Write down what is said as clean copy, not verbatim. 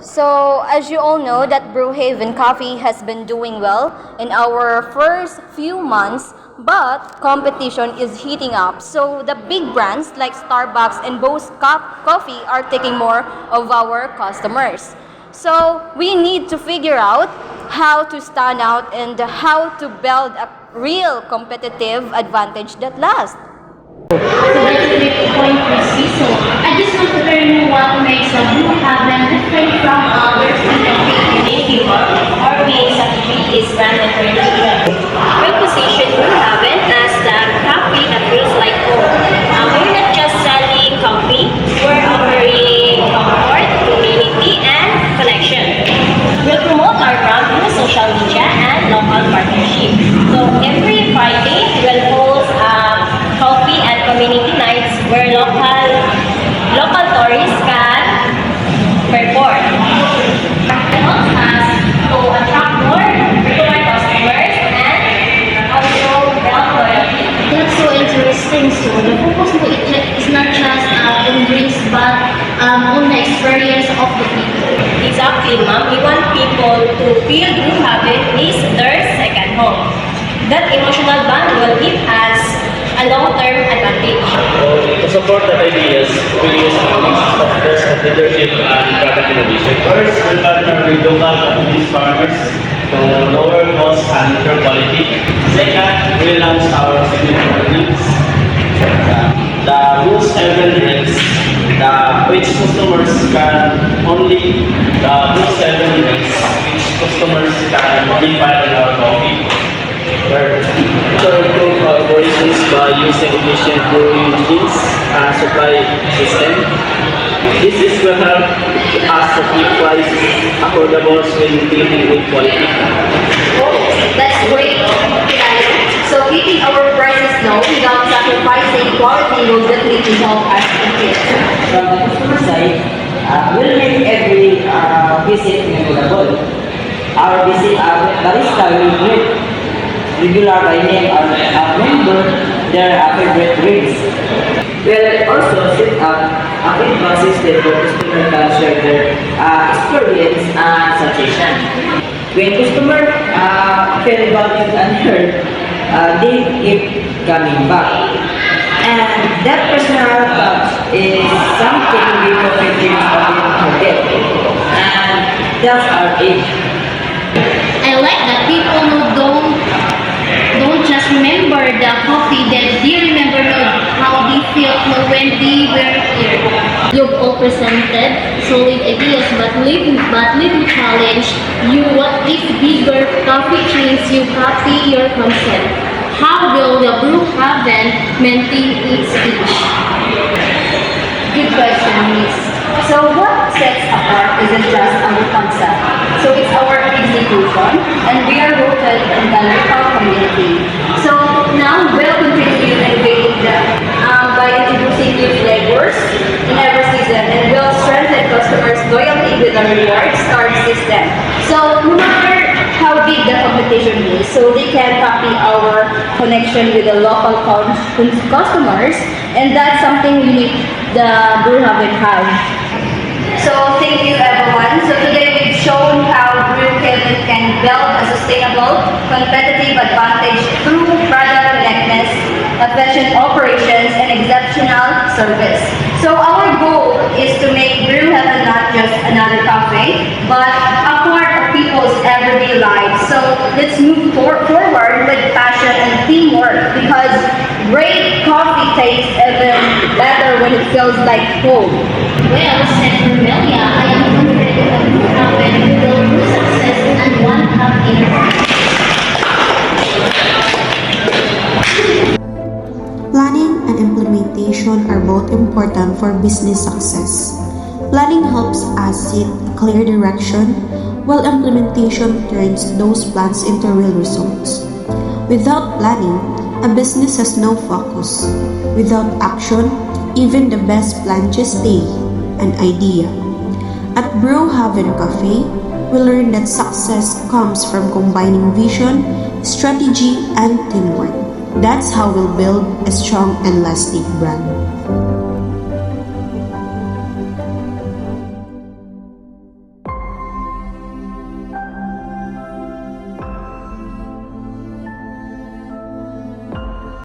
So, as you all know, that Brewhaven Coffee has been doing well in our first few months, but competition is heating up. So, the big brands like Starbucks and Bose Coffee are taking more of our customers. So, we need to figure out how to stand out and how to build a real competitive advantage that lasts. So that's a great point, Chrissy. So I just want to learn what makes a blue heaven different from others in the community. Our main strategy is brand differentiation. We position Blue Heaven as the coffee that feels like home. We're not just selling coffee, we're offering comfort, community, and connection. We'll promote our brand through social media and local partnership. So every Friday, we'll host coffee and community nights where local tourists can perform. We want us to attract more regular customers and also build loyalty. That's so interesting. So the focus mo is not just on drinks but on the experience of the people. Exactly, ma'am. We want people to feel Blue Heaven is their second home. That emotional bond will give us a long-term advantage. To support the ideas, we use a mix of leadership and product innovation. First, we partner with local community farmers to lower costs and improve quality. Second, we launch our signature drinks. The Boost Heaven drinks, which customers can only the Boost Heaven drinks, which customers can modify in our coffee. Third, to improve operations by using efficient brewing machines and supply system. This will help us to keep prices affordable while maintaining good quality. Oh, that's great. So keeping our prices low without sacrificing quality will definitely help us compete. From the customer side, we'll make every visit memorable. Our barista will greet regular by name and member their favorite drinks. We'll also set up a feedback system for customer can share their experience and suggestion. When customer feel valued and heard, they keep coming back. And that personal touch is something we professionals often forget. And that's our age. I like that people who don't just remember the coffee, that they remember how they feel when they were here. You've all presented solid ideas, but let me challenge you. What if bigger coffee chains you copy your concept? How will the Brew Heaven maintain its reach? Good question, Miss. So what sets apart isn't just our concept. So it's our execution, and we are rooted in the local community. So now we'll continue innovating by introducing new flavors in every season, and we'll strengthen customers' loyalty with a rewards card system. So no matter how big the competition is, so they can copy our connection with the local customers, and that's something unique the Brew Heaven has. So thank you everyone. So today we've shown how Brewhaven can build a sustainable, competitive advantage through product connectedness, efficient operations, and exceptional service. So our goal is to make Brewhaven not just another cafe, but a part of people's everyday lives. So let's move forward with passion and teamwork, because great coffee tastes even better when it feels like home. Well said, Vermelia. I am confident that Brewhaven will do success and one happy Planning and implementation are both important for business success. Planning helps us set a clear direction, while implementation turns those plans into real results. Without planning, a business has no focus. Without action, even the best plan just stay an idea. At Brewhaven Cafe, we learn that success comes from combining vision, strategy, and teamwork. That's how we'll build a strong and lasting brand.